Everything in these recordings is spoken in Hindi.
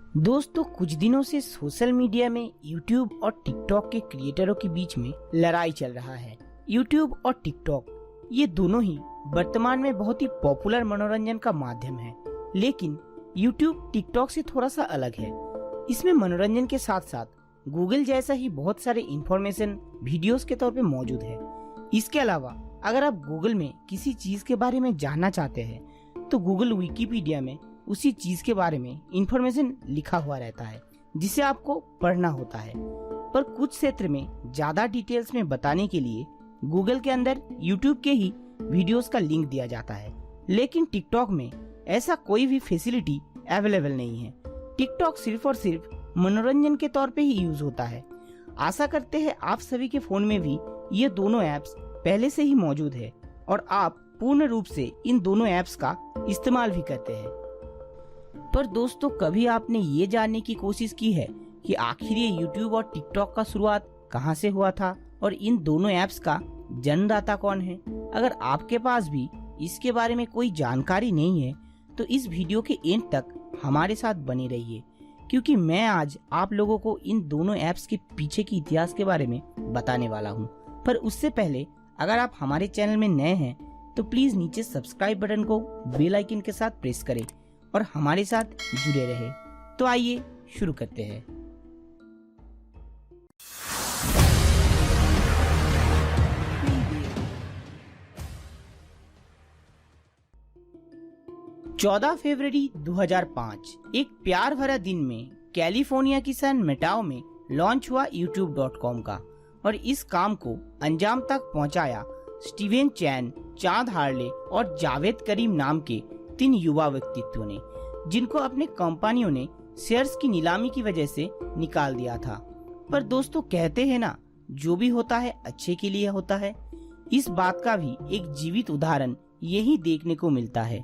दोस्तों, कुछ दिनों से सोशल मीडिया में YouTube और TikTok के क्रिएटरों के बीच में लड़ाई चल रहा है। YouTube और TikTok ये दोनों ही वर्तमान में बहुत ही पॉपुलर मनोरंजन का माध्यम है, लेकिन YouTube TikTok से थोड़ा सा अलग है। इसमें मनोरंजन के साथ साथ गूगल जैसा ही बहुत सारे इंफॉर्मेशन वीडियोस के तौर पे मौजूद है। इसके अलावा अगर आप गूगल में किसी चीज के बारे में जानना चाहते हैं तो गूगल विकिपीडिया में उसी चीज के बारे में इंफॉर्मेशन लिखा हुआ रहता है, जिसे आपको पढ़ना होता है। पर कुछ क्षेत्र में ज्यादा डिटेल्स में बताने के लिए गूगल के अंदर YouTube के ही वीडियोस का लिंक दिया जाता है, लेकिन TikTok में ऐसा कोई भी फैसिलिटी अवेलेबल नहीं है। TikTok सिर्फ और सिर्फ मनोरंजन के तौर पे ही यूज होता है। आशा करते हैं आप सभी के फोन में भी ये दोनों ऐप्स पहले से ही मौजूद है और आप पूर्ण रूप से इन दोनों ऐप्स का इस्तेमाल भी करते हैं। पर दोस्तों, कभी आपने ये जानने की कोशिश की है कि आखिर ये YouTube और TikTok का शुरुआत कहाँ से हुआ था और इन दोनों ऐप्स का जन्मदाता कौन है? अगर आपके पास भी इसके बारे में कोई जानकारी नहीं है तो इस वीडियो के एंड तक हमारे साथ बने रहिए, क्योंकि मैं आज आप लोगों को इन दोनों ऐप्स के पीछे के इतिहास के बारे में बताने वाला हूँ। पर उससे पहले अगर आप हमारे चैनल में नए हैं तो प्लीज नीचे सब्सक्राइब बटन को बेल आइकन के साथ प्रेस करें और हमारे साथ जुड़े रहे। तो आइए शुरू करते हैं। चौदह फरवरी 2005 एक प्यार भरा दिन में कैलिफोर्निया की सैन मेटाओ में लॉन्च हुआ YouTube.com का, और इस काम को अंजाम तक पहुंचाया स्टीवन चैन, चांद हार्ले और जावेद करीम नाम के 3 युवा व्यक्तित्वों ने, जिनको अपने कंपनियों ने शेयर्स की नीलामी की वजह से निकाल दिया था। पर दोस्तों, कहते हैं ना, जो भी होता है अच्छे के लिए होता है। इस बात का भी एक जीवित उदाहरण यही देखने को मिलता है।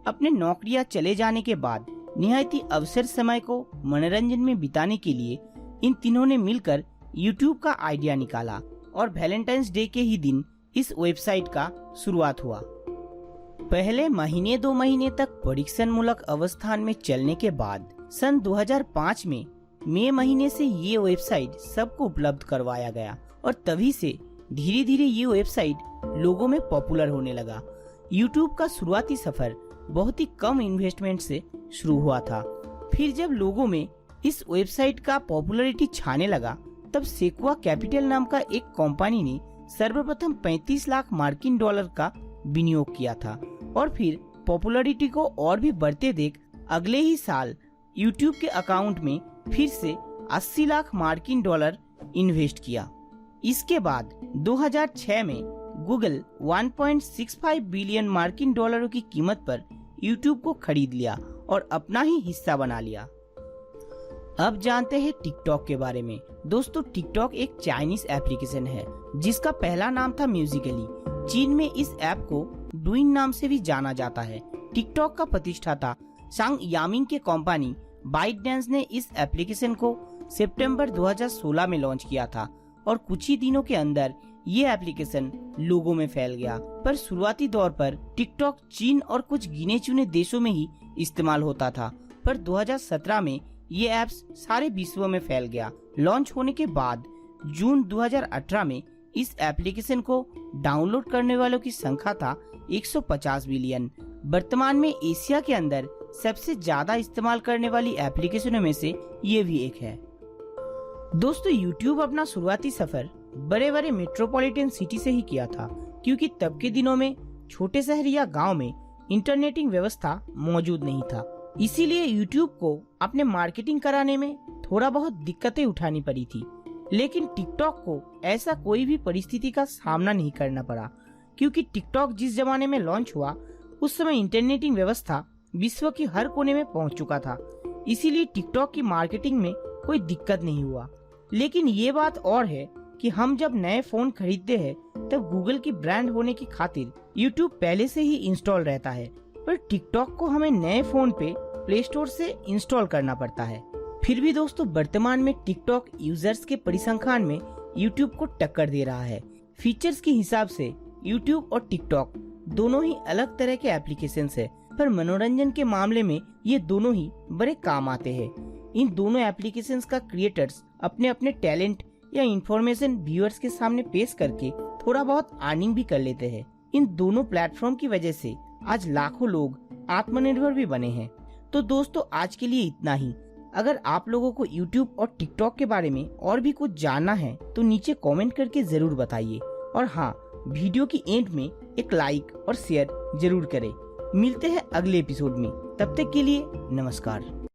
अपने नौकरियां चले जाने के बाद निहायत ही अवसर समय को मनोरंजन में बिताने के लिए इन तीनों ने मिलकर YouTube का आइडिया निकाला और वैलेंटाइंस डे के ही दिन इस वेबसाइट का शुरुआत हुआ। पहले महीने 2 महीने तक परीक्षण मूलक अवस्थान में चलने के बाद सन 2005 में मई महीने से ये वेबसाइट सबको उपलब्ध करवाया गया, और तभी से धीरे धीरे ये वेबसाइट लोगों में पॉपुलर होने लगा। YouTube का शुरुआती सफर बहुत ही कम इन्वेस्टमेंट से शुरू हुआ था। फिर जब लोगों में इस वेबसाइट का पॉपुलैरिटी छाने लगा, तब सेक्वा कैपिटल नाम का एक कंपनी ने सर्वप्रथम 35 लाख मार्किन डॉलर का विनियोग किया था, और फिर पॉपुलैरिटी को और भी बढ़ते देख अगले ही साल YouTube के अकाउंट में फिर से 80 लाख मार्किन डॉलर इन्वेस्ट किया। इसके बाद 2006 में गूगल 1.65 बिलियन मार्किन डॉलरों की कीमत पर YouTube को खरीद लिया और अपना ही हिस्सा बना लिया। अब जानते हैं TikTok के बारे में। दोस्तों, TikTok एक चाइनीज एप्लीकेशन है जिसका पहला नाम था म्यूजिकली। चीन में इस ऐप को डुइन नाम से भी जाना जाता है। TikTok का प्रतिष्ठाता सांग यामिंग के कंपनी बाइटडांस ने इस एप्लीकेशन को सितंबर 2016 में लॉन्च किया था, और कुछ ही दिनों के अंदर ये एप्लीकेशन लोगों में फैल गया। पर शुरुआती दौर पर TikTok चीन और कुछ गिने चुने देशों में ही इस्तेमाल होता था, पर 2017 में ये ऐप्स सारे विश्व में फैल गया। लॉन्च होने के बाद जून 2018 में इस एप्लीकेशन को डाउनलोड करने वालों की संख्या था 150 बिलियन। वर्तमान में एशिया के अंदर सबसे ज्यादा इस्तेमाल करने वाली एप्लीकेशनों में से ये भी एक है। दोस्तों, YouTube अपना शुरुआती सफर बड़े बड़े मेट्रोपॉलिटन सिटी से ही किया था, क्योंकि तब के दिनों में छोटे शहर या गांव में इंटरनेटिंग व्यवस्था मौजूद नहीं था। इसीलिए YouTube को अपने मार्केटिंग कराने में थोड़ा बहुत दिक्कतें उठानी पड़ी थी। लेकिन TikTok को ऐसा कोई भी परिस्थिति का सामना नहीं करना पड़ा, क्योंकि TikTok जिस जमाने में लॉन्च हुआ उस समय इंटरनेटिंग व्यवस्था विश्व के हर कोने में पहुंच चुका था। इसीलिए TikTok की मार्केटिंग में कोई दिक्कत नहीं हुआ। लेकिन ये बात और है कि हम जब नए फोन खरीदते हैं तब गूगल की ब्रांड होने की खातिर YouTube पहले से ही इंस्टॉल रहता है, पर TikTok को हमें नए फोन पे प्ले स्टोर से इंस्टॉल करना पड़ता है। फिर भी दोस्तों, वर्तमान में TikTok यूजर्स के परिसंख्यान में YouTube को टक्कर दे रहा है। फीचर्स के हिसाब से YouTube और TikTok दोनों ही अलग तरह के एप्लीकेशंस है, पर मनोरंजन के मामले में ये दोनों ही बड़े काम आते हैं। इन दोनों एप्लीकेशंस का क्रिएटर्स अपने अपने टैलेंट या इंफॉर्मेशन व्यूअर्स के सामने पेश करके थोड़ा बहुत अर्निंग भी कर लेते हैं। इन दोनों प्लेटफॉर्म की वजह से आज लाखों लोग आत्मनिर्भर भी बने हैं। तो दोस्तों आज के लिए इतना ही। अगर आप लोगों को YouTube और TikTok के बारे में और भी कुछ जानना है तो नीचे कमेंट करके जरूर बताइए। और हाँ, वीडियो की एंड में एक लाइक और शेयर जरूर करें। मिलते हैं अगले एपिसोड में, तब तक के लिए नमस्कार।